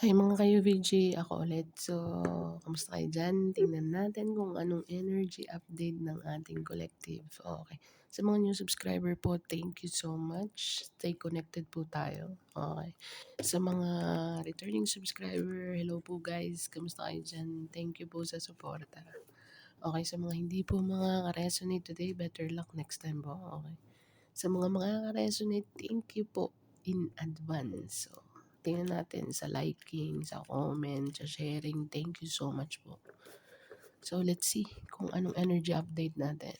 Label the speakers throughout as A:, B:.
A: Hi mga ka-UVG, ako ulit. So, kamusta kayo dyan? Tingnan natin kung anong energy update ng ating collective. Okay. Sa mga new subscriber po, thank you so much. Stay connected po tayo. Okay. Sa mga returning subscriber, hello po guys. Kamusta kayo dyan? Thank you po sa suporta. Okay, sa mga hindi po mga resonate today, better luck next time po. Okay. Sa mga makaka-resonate, thank you po in advance. So, tingnan natin sa liking, sa comment, sa sharing. Thank you so much po. So, let's see kung anong energy update natin.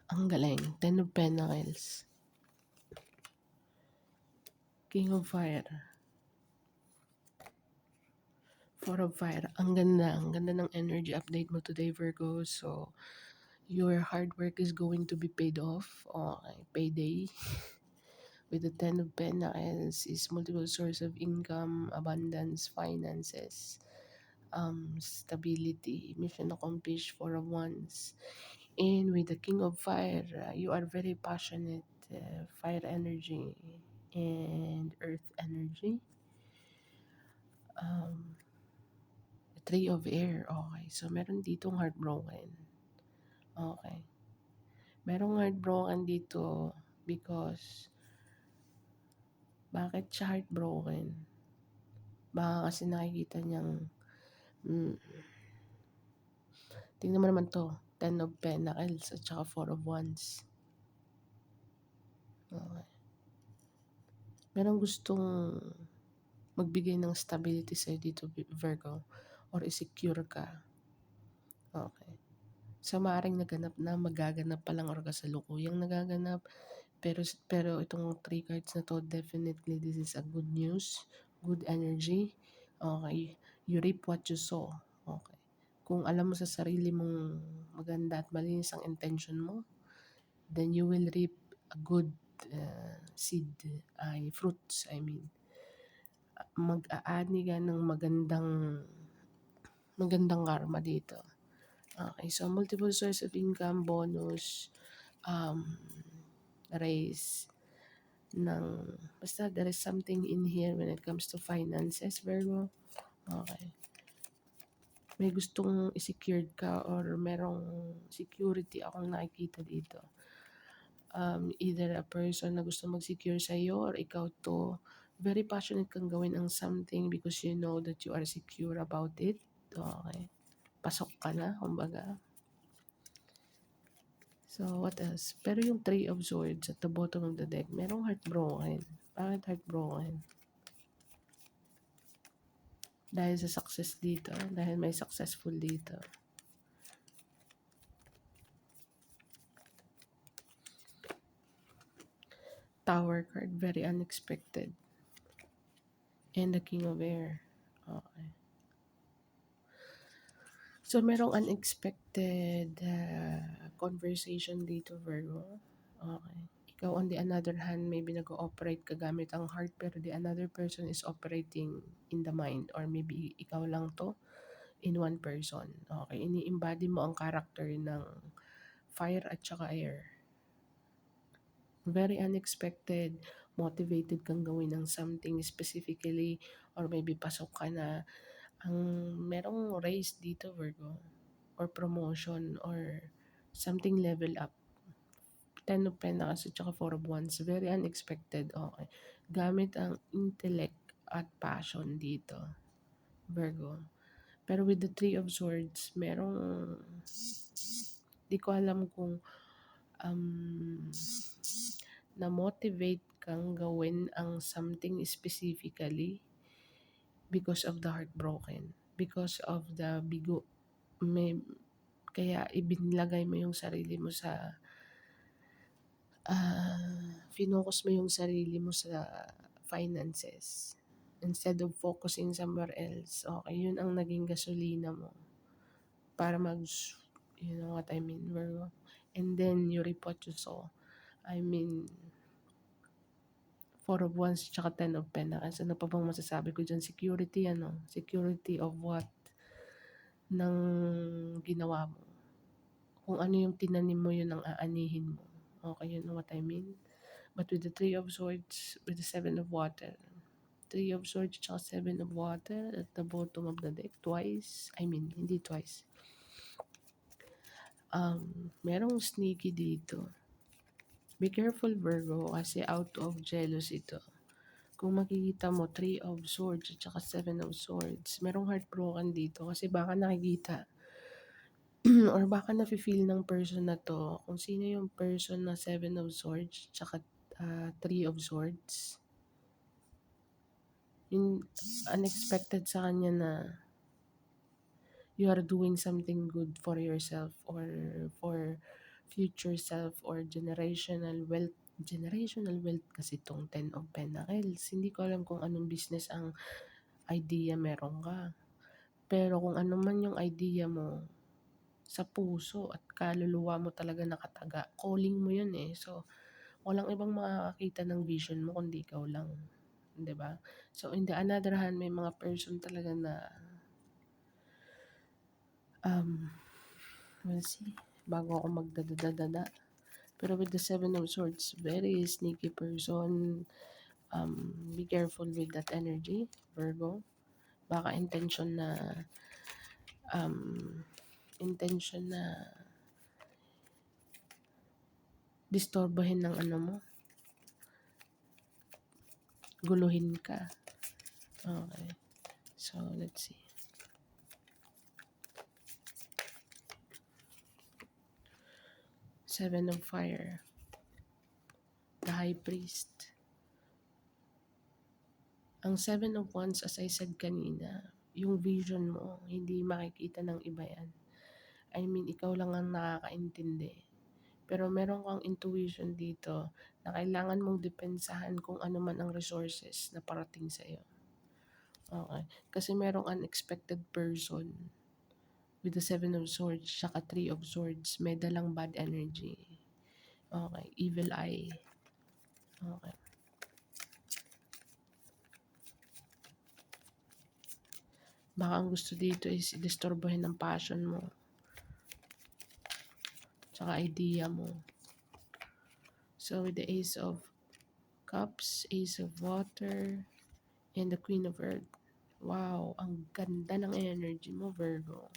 A: Ang galing. Ten of Pentacles. King of Fire. Four of Fire. Ang ganda. Ang ganda ng energy update mo today, Virgo. So, your hard work is going to be paid off. Okay. Payday. With the Ten of Pentacles is multiple source of income, abundance, finances, stability, mission accomplished, Four of Wands. And with the King of Fire, you are very passionate, fire energy and earth energy. Um, Three of Air, okay. So, meron ditong heartbroken. Okay. Merong heartbroken dito because bakit siya heartbroken? Baka kasi nakikita niyang tingnan mo naman to, Ten of Pentacles at saka Four of Wands. Okay. Merong gustong magbigay ng stability sa'yo dito, Virgo, or i-secure ka. Okay. So, maaaring naganap na, magaganap pa lang or kasalukuyang nagaganap. Pero itong 3 cards na to, definitely this is a good news, good energy. Okay. You reap what you sow. Okay. Kung alam mo sa sarili mong maganda at malinis ang intention mo, then you will reap a good seed, fruits, I mean. Mag-aani ka ng magandang karma dito. Okay, so multiple source of income, bonus, raise ng, basta there is something in here when it comes to finances, Virgo. Okay. May gustong i-secured ka or merong security akong nakikita dito. Either a person na gusto mag-secure sa'yo or ikaw to, very passionate kang gawin ang something because you know that you are secure about it. Okay. Pasok ka na, kumbaga. So, what else? Pero yung Three of Swords at the bottom of the deck, merong heartbroken. Bakit heartbroken? Dahil sa success dito. Dahil may successful dito. Tower card, very unexpected. And the King of Air. Okay. So, merong unexpected conversation dito, Virgo. Okay. Ikaw, on the another hand, maybe nag-ooperate ka gamit ang heart, pero the another person is operating in the mind. Or maybe ikaw lang to in one person. Okay. Ini-embody mo ang character ng fire at saka air. Very unexpected, motivated kang gawin ng something specifically, or maybe pasok ka na, ang merong raise dito, Virgo, or promotion, or something level up. Ten of Pentacles at saka Four of Wands, very unexpected, okay. Gamit ang intellect at passion dito, Virgo. Pero with the Three of Swords, merong, di ko alam kung na-motivate kang gawin ang something specifically because of the heartbroken, because of the bigo. Kaya ibinlagay mo yung sarili mo sa finocus mo yung sarili mo sa finances instead of focusing somewhere else, okay, yun ang naging gasolina mo para you know what I mean, Virgo? And then, you reap what you sow. I mean, Four of Wands tsaka Ten of Pentacles. Ano pa bang masasabi ko dyan? Security, ano? Security of what? Ng ginawa mo. Kung ano yung tinanim mo, yun ang aanihin mo. Okay, you know what I mean? But with the Three of Swords, with the Seven of Water, Three of Swords tsaka Seven of Water at the bottom of the deck, twice. I mean, hindi twice. Merong sneaky dito. Be careful, Virgo, kasi out of jealousy ito. Kung makikita mo, Three of Swords at saka Seven of Swords, merong heartbroken dito kasi baka nakikita or baka nafe-feel ng person na to kung sino yung person na Seven of Swords tsaka Three of Swords. Yung unexpected sa kanya na you are doing something good for yourself or for future self or generational wealth kasi itong Ten of Pentacles. Hindi ko alam kung anong business ang idea meron ka. Pero kung ano man yung idea mo, sa puso at kaluluwa mo talaga nakataga, calling mo yun eh. So, walang ibang makakakita ng vision mo kundi ikaw lang. 'Di ba? So, in the another hand, may mga person talaga na we'll see, bago ako magdadadadada. Pero with the Seven of Swords, very sneaky person. Be careful with that energy, Virgo. Baka intention na disturbahin ng ano mo, guluhin ka. Okay. So, let's see. Seven of Fire. The High Priest. Ang Seven of Wands, as I said kanina, yung vision mo, hindi makikita ng iba yan. I mean, ikaw lang ang nakakaintindi. Pero meron kang intuition dito na kailangan mong depensahan kung ano man ang resources na parating sa iyo. Okay. Kasi merong unexpected person with the Seven of Swords saka Three of Swords. May dalang bad energy. Okay. Evil eye. Okay. Baka ang gusto dito is disturbahin ng passion mo. Tsaka idea mo. So, with the Ace of Cups, Ace of Water, and the Queen of Earth. Wow, ang ganda ng energy mo, Virgo.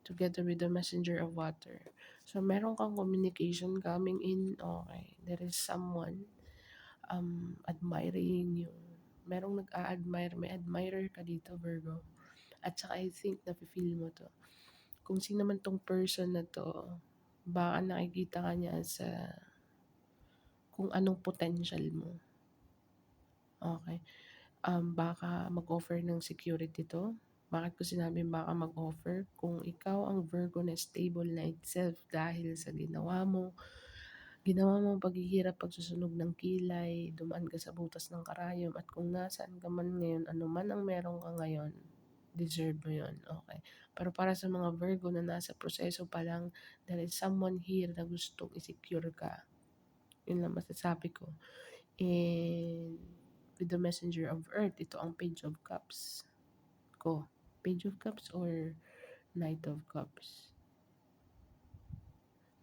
A: Together with the Messenger of Water. So, meron kang communication coming in. Okay. There is someone admiring you. Merong nag-a-admire. May admirer ka dito, Virgo. At saka I think nafe-feel mo to. Kung sino man tong person na to, baka nakikita ka niya sa kung anong potential mo. Okay. Baka mag-offer ng security to. Bakit ko sinabing baka mag-offer? Kung ikaw ang Virgo na stable na itself dahil sa ginawa mo paghihirap, pagsusunog ng kilay, dumaan ka sa butas ng karayom, at kung nasaan ka man ngayon, ano man ang meron ka ngayon, deserve mo yun. Okay. Pero para sa mga Virgo na nasa proseso pa lang, there is someone here na gustong i-secure ka. Yun lang masasabi ko. And with the Messenger of Earth, ito ang Page of Cups ko. Page of Cups or Knight of Cups?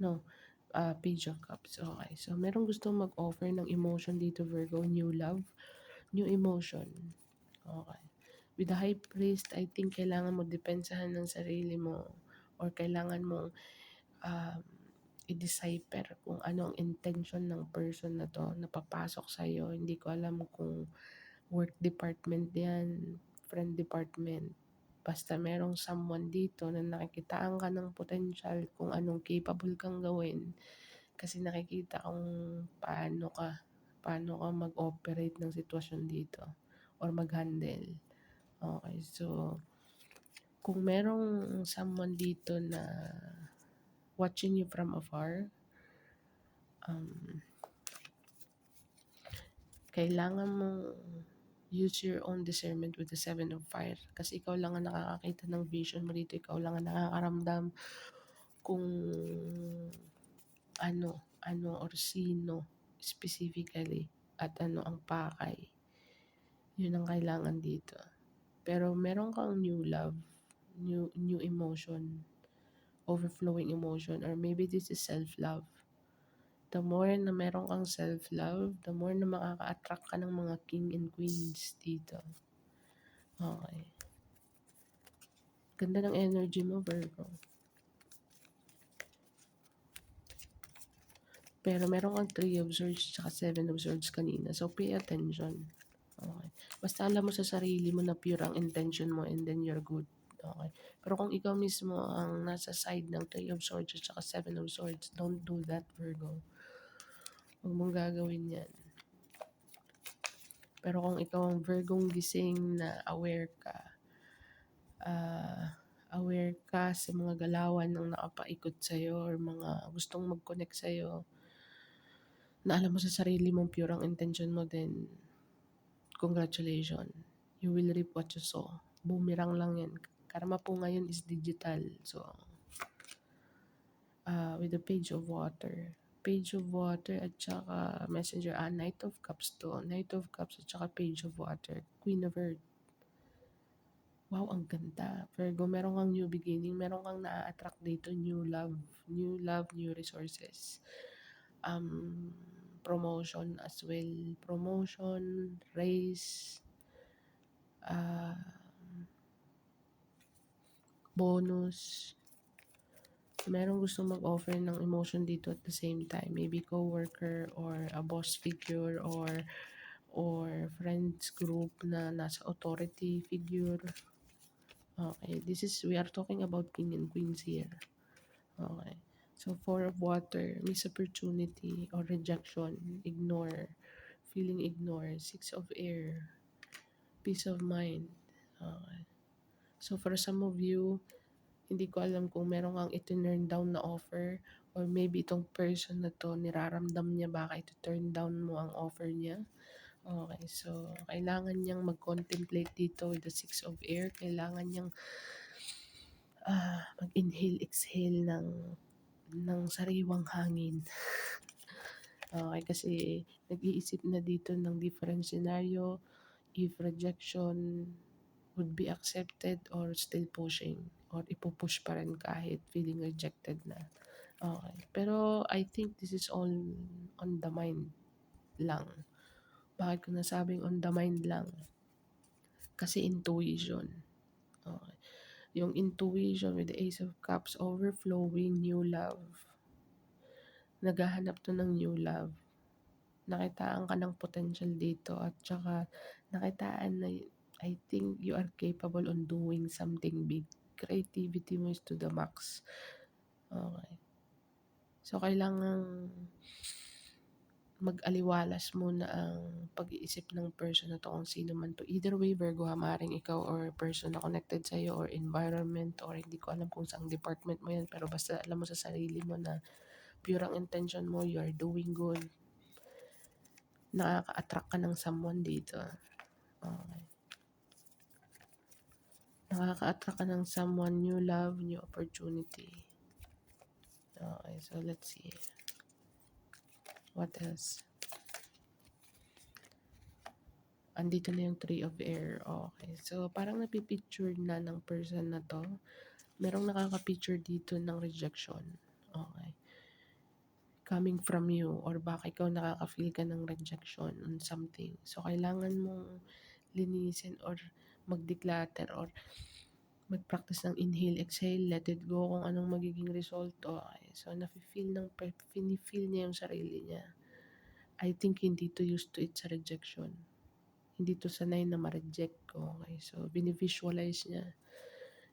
A: No, Page of Cups. Okay. So, merong gustong mag-offer ng emotion dito, Virgo. New love, new emotion. Okay. With the High Priest, I think kailangan mo depensahan ng sarili mo or kailangan mo i-decipher kung ano ang intention ng person na to na papasok sa'yo. Hindi ko alam kung work department yan, friend department. Basta merong someone dito na nakikitaan ka ng potential kung anong capable kang gawin. Kasi nakikita kung paano ka mag-operate ng sitwasyon dito or mag-handle. Okay, so kung merong someone dito na watching you from afar, kailangan mong use your own discernment with the Seven of Fire. Kasi ikaw lang ang nakakakita ng vision mo dito. Ikaw lang ang nakakaramdam kung ano or sino specifically at ano ang pakay. Yun ang kailangan dito. Pero meron kang new love, new emotion, overflowing emotion, or maybe this is self-love. The more na meron kang self-love, the more na makaka-attract ka ng mga king and queens dito. Okay. Ganda ng energy mo, Virgo. Pero meron kang 3 of Swords tsaka 7 of Swords kanina. So, pay attention. Okay. Basta alam mo sa sarili mo na pure ang intention mo and then you're good. Okay. Pero kung ikaw mismo ang nasa side ng 3 of Swords at saka 7 of Swords, don't do that, Virgo. Huwag mong gagawin yan. Pero kung ikaw ang Virgong gising na aware ka sa mga galawan ng nakapaikot sa'yo or mga gustong mag-connect sa'yo, na alam mo sa sarili mong pure ang intention mo, then congratulations. You will reap what you sow. Boomerang lang yan. Karma po ngayon is digital. So, with the Page of Water. Page of Water at saka Messenger. Knight of Cups to. Knight of Cups at saka Page of Water. Queen of Earth. Wow, ang ganda. Virgo, meron kang new beginning. Meron kang na-attract dito. New love. New love, new resources. Promotion as well. Promotion, raise, bonus. Merong gusto mag-offer ng emotion dito at the same time. Maybe co-worker or a boss figure or friends group na nasa authority figure. Okay, we are talking about king and queens here. Okay. So, 4 of Water, miss opportunity or rejection, ignore, feeling ignored. 6 of Air, peace of mind. Okay. So, for some of you, hindi ko alam kung meron kang iti-turn down na offer or maybe itong person na to, niraramdam niya baka iti-turn down mo ang offer niya. Okay, so kailangan niyang mag-contemplate dito with the 6 of Air. Kailangan niyang mag-inhale, exhale ng sariwang hangin. Okay, kasi nag-iisip na dito ng different scenario if rejection would be accepted or still pushing or ipupush pa rin kahit feeling rejected na. Okay. Pero I think this is all on the mind lang. Bakit ko nasabing on the mind lang? Kasi intuition. Okay. Yung intuition with the Ace of Cups, overflowing new love. Naghahanap to ng new love. Nakitaan ka ng potential dito at saka nakitaan na I think you are capable on doing something big. Creativity mo is to the max. Okay. So, kailangan mag-aliwalas muna ang pag-iisip ng person na to kung sino man to. Either way, Virgo, maaaring ikaw or person na connected sa'yo or environment or hindi ko alam kung saang department mo yan, pero basta alam mo sa sarili mo na pure ang intention mo, you are doing good. Nakaka-attract ka ng someone dito. Okay. Nakaka-attract ka ng someone, new love, new opportunity. Okay, so let's see. What else? Andito na yung 3 of Air. Okay, so parang napipicture na ng person na to. Merong nakaka-picture dito ng rejection. Okay. Coming from you or baka ikaw nakaka-feel ka ng rejection on something. So, kailangan mong linisin or mag-declutter or mag-practice ng inhale, exhale, let it go kung anong magiging result. Okay. So, feel niya yung sarili niya. I think hindi to used to it sa rejection. Hindi to sanay na ma-reject. Okay. So, binivisualize niya.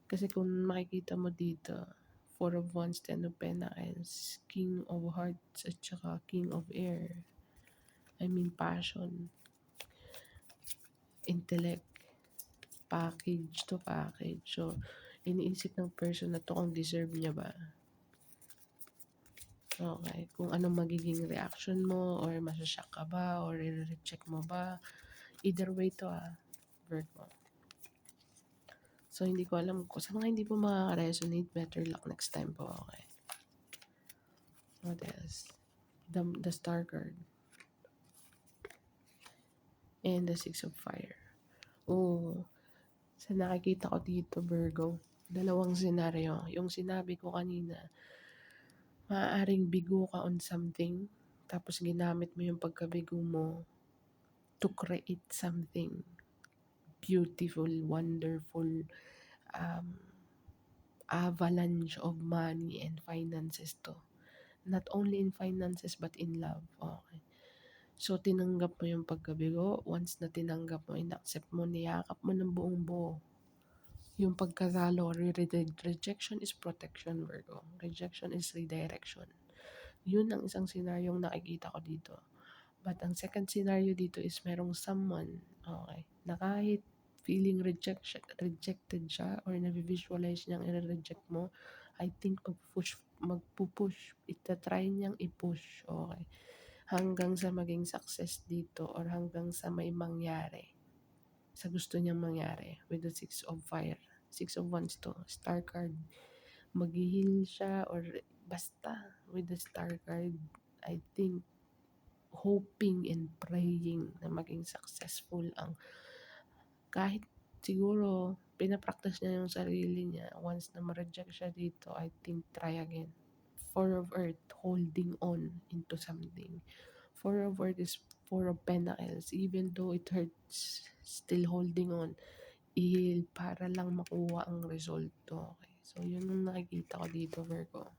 A: Kasi kung makikita mo dito, 4 of Wands, 10 of Pentacles, King of Hearts, at saka King of Air. I mean, passion, intellect, package to package. So, iniisip ng person na to kung deserve niya ba. Okay, kung anong magiging reaction mo or masya-shock ka ba or i-reject mo ba. Either way 'to, Virgo. So, hindi ko alam kung sa mga hindi po makaka-resonate, better luck next time po, okay. What else? The Star card and the Six of Fire. Oh, sa nakikita ko dito, Virgo, dalawang senaryo. Yung sinabi ko kanina, maaaring bigo ka on something, tapos ginamit mo yung pagkabigo mo to create something beautiful, wonderful, um, avalanche of money and finances to. Not only in finances but in love. Okay. So, tinanggap mo yung pagkabigo. Once na tinanggap mo, inaccept mo, niyakap mo ng buong buo. Yung pagkatalo, rejection is protection, Virgo. Rejection is redirection. Yun ang isang senaryong nakikita ko dito. But ang second scenario dito is merong someone, okay, na kahit feeling rejected siya or na-visualize niyang i-reject mo, I think magpupush, itatry niyang i-push, okay, hanggang sa maging success dito or hanggang sa may mangyari sa gusto niyang mangyari with the Six of Fire. Six of Wands to, Star card. Maghihil siya or basta with the Star card, I think hoping and praying na maging successful ang kahit siguro pinapractice niya yung sarili niya. Once na ma-reject siya dito, I think try again. Four of Earth, holding on into something. Four of Earth is Four of Pentacles. Even though it hurts, still holding on. Ihil para lang makuha ang resulto. Okay. So, yun ang nakikita ko dito, Virgo.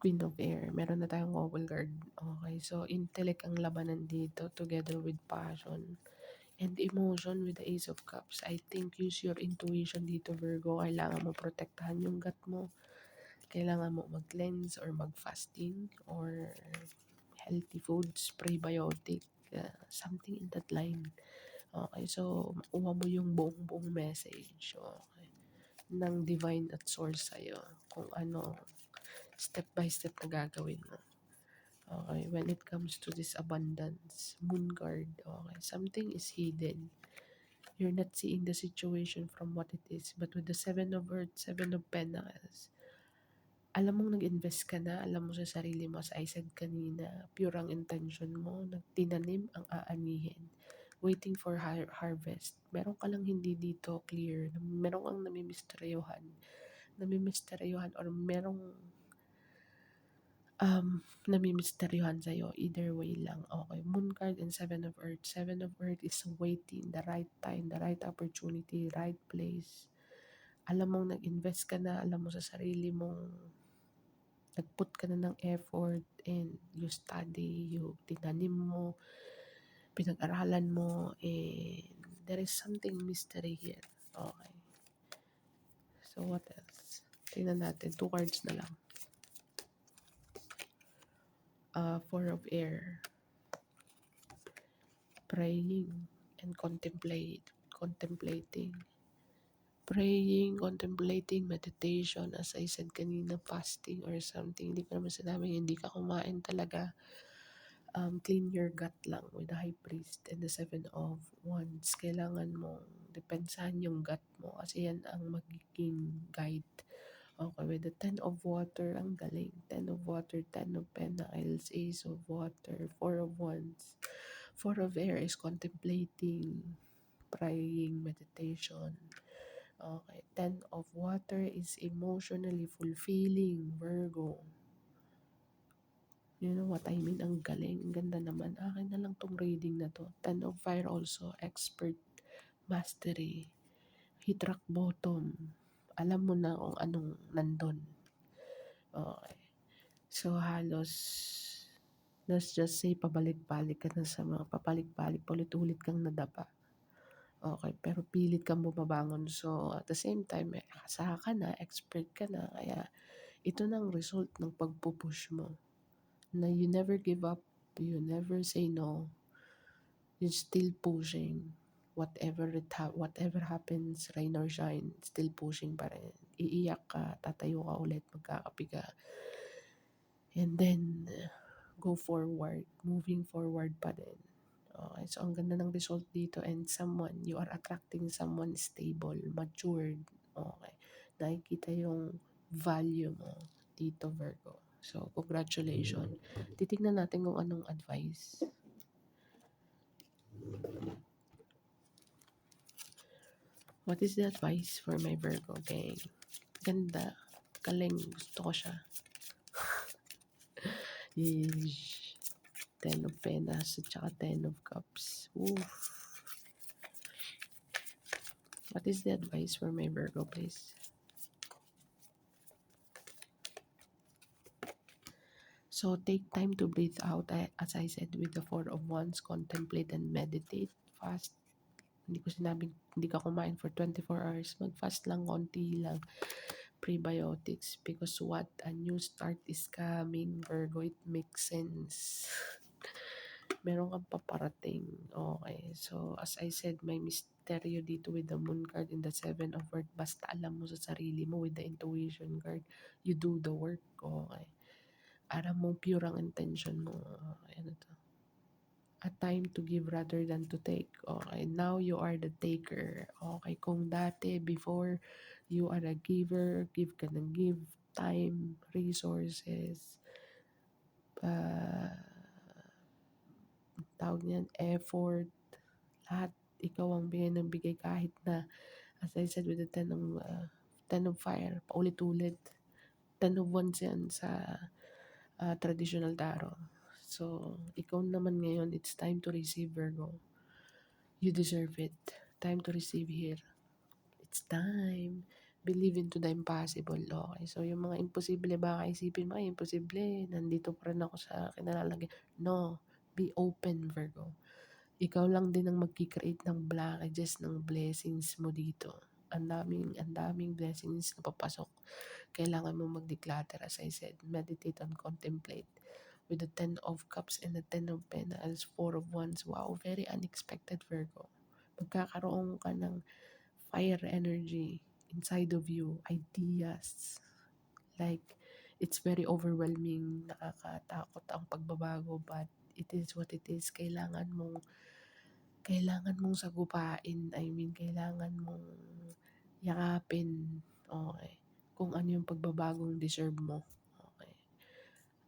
A: Queen of Air. Meron na tayong Couple card. Okay, so intellect ang labanan dito together with passion and emotion with the Ace of Cups. I think use your intuition dito, Virgo. Kailangan mo protektahan yung gut mo. Kailangan mo mag-cleanse or mag-fasting or healthy foods, prebiotic, something in that line. Okay, so makuha mo yung buong message. Okay, ng divine at source sa'yo. Kung ano step by step na gagawin mo. Okay, when it comes to this abundance, moon card, okay, something is hidden. You're not seeing the situation from what it is. But with the Seven of Earth, Seven of Pentacles, alam mong nag-invest ka na, alam mo sa sarili mo, as I said kanina, pure ang intention mo, nagtinanim ang aanihin, waiting for harvest. Meron ka lang hindi dito clear, meron kang namimisteryohan or merong namimisteryohan sa'yo. Either way lang. Okay. Moon card and Seven of Earth. Seven of Earth is waiting. The right time, the right opportunity, right place. Alam mong nag-invest ka na. Alam mo sa sarili mong nag-put ka na ng effort and you study, you tinanim mo, pinag-aralan mo, and there is something mystery here. Okay. So, what else? Tingnan natin. 2 cards na lang. Four of Air. Praying and contemplating. Praying, contemplating, meditation, as I said kanina, fasting or something. Hindi ko naman sinabing hindi ka kumain talaga. Clean your gut lang with the High Priest and the Seven of Wands. Kailangan mong depensahan yung gut mo kasi yan ang magiging guide. Okay, with the Ten of Water, ang galing. Ten of Water, Ten of Pentacles, Ace of Water, Four of Wands. Four of Air is contemplating, praying, meditation. Okay, Ten of Water is emotionally fulfilling, Virgo. You know what I mean? Ang galing, ang ganda naman. Akin na lang tong reading na to. Ten of Fire also, expert, mastery, hit rock bottom. Alam mo na kung anong nandun. Okay. So, halos, let's just say, pabalik-balik ka na sa mga papalik-balik, ulit-ulit kang nadapa. Okay, pero pilit kang bumabangon. So, at the same time, kasaha ka na, expert ka na, kaya ito na ang result ng pagpupush mo. Na you never give up, you never say no, you're still pushing. Whatever happens, rain or shine, still pushing pa rin. Iiyak ka, tatayo ka ulit, magkakapi ka. And then, go forward. Moving forward pa din. Okay, so ang ganda ng result dito and you are attracting someone stable, matured. Okay, nakikita yung value mo dito, Virgo. So, congratulations. Titignan natin kung anong advice. What is the advice for my Virgo gang? Ganda. Galing. Gusto ko siya. Yeesh. Ten of Pentas at saka Ten of Cups. Oof. What is the advice for my Virgo, please? So, take time to breathe out. As I said, with the Four of Wands, contemplate and meditate. Fast. Hindi ko sinabing hindi ka kumain for 24 hours. Mag-fast lang, konti lang. Prebiotics. Because what? A new start is coming, Virgo. It makes sense. Meron kang paparating. Okay. So, as I said, may misteryo dito with the moon card in the seven of earth. Basta alam mo sa sarili mo with the intuition card, you do the work. Okay. Alam mo, pure ang intention mo. Okay, ano to? A time to give rather than to take. Okay, now you are the taker. Okay, kung dati, before, you are a giver, give ka ng give, time, resources, uh, tawag niyan, effort, lahat, ikaw ang bigay ng bigay kahit na, as I said with the ten of fire, paulit-ulit. Ten of wands yan sa traditional tarot. So, ikaw naman ngayon, it's time to receive, Virgo. You deserve it. Time to receive here. It's time. Believe into the impossible. Okay. So, yung mga imposible, baka isipin mo, ay, imposible. Nandito pa rin ako sa kinalalagay. No. Be open, Virgo. Ikaw lang din ang magkikreate ng blockages ng blessings mo dito. Ang daming blessings na papasok. Kailangan mo mag-declutter, as I said. Meditate and contemplate. With the Ten of Cups and the Ten of Pentacles, Four of Wands. Wow, very unexpected, Virgo. Magkakaroon ka ng fire energy inside of you, ideas. Like, it's very overwhelming, nakakatakot ang pagbabago, but it is what it is. Kailangan mong sagupain. I mean, kailangan mong yakapin. Okay. Kung ano yung pagbabagong deserve mo. Okay.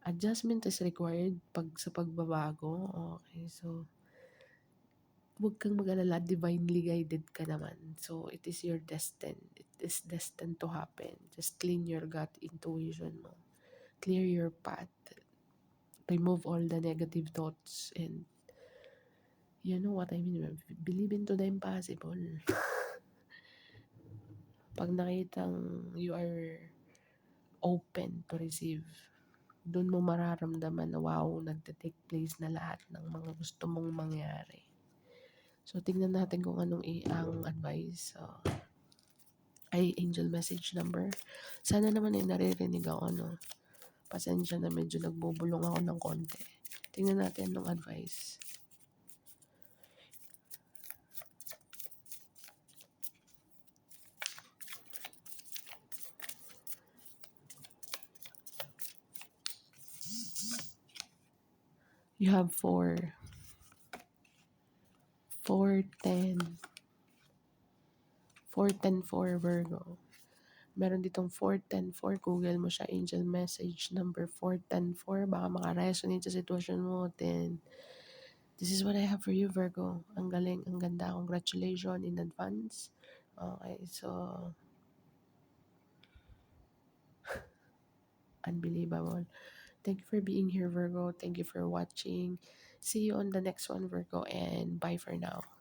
A: Adjustment is required sa pagbabago. Okay. So, huwag kang mag-alala, divinely guided ka naman. So, it is your destined. It is destined to happen. Just clean your gut intuition mo. Clear your path. Remove all the negative thoughts and you know what I mean? Believe into the impossible. Pag nakitang you are open to receive, doon mo mararamdaman na wow, nagte-take place na lahat ng mga gusto mong mangyari. So, tingnan natin kung anong ang advice. Ay, angel message number. Sana naman ay naririnig ako, no? Pasensya na medyo nagbubulong ako ng konti. Tingnan natin anong advice. You have 4, 4, 10, 4, 10, 4, Virgo. Meron ditong 410-4. Google mo siya, angel message number 410-4. Baka makaresonate sa sitwasyon mo. Then, this is what I have for you, Virgo. Ang galing, ang ganda. Congratulations in advance. Okay, so, unbelievable. Thank you for being here, Virgo. Thank you for watching. See you on the next one, Virgo, and bye for now.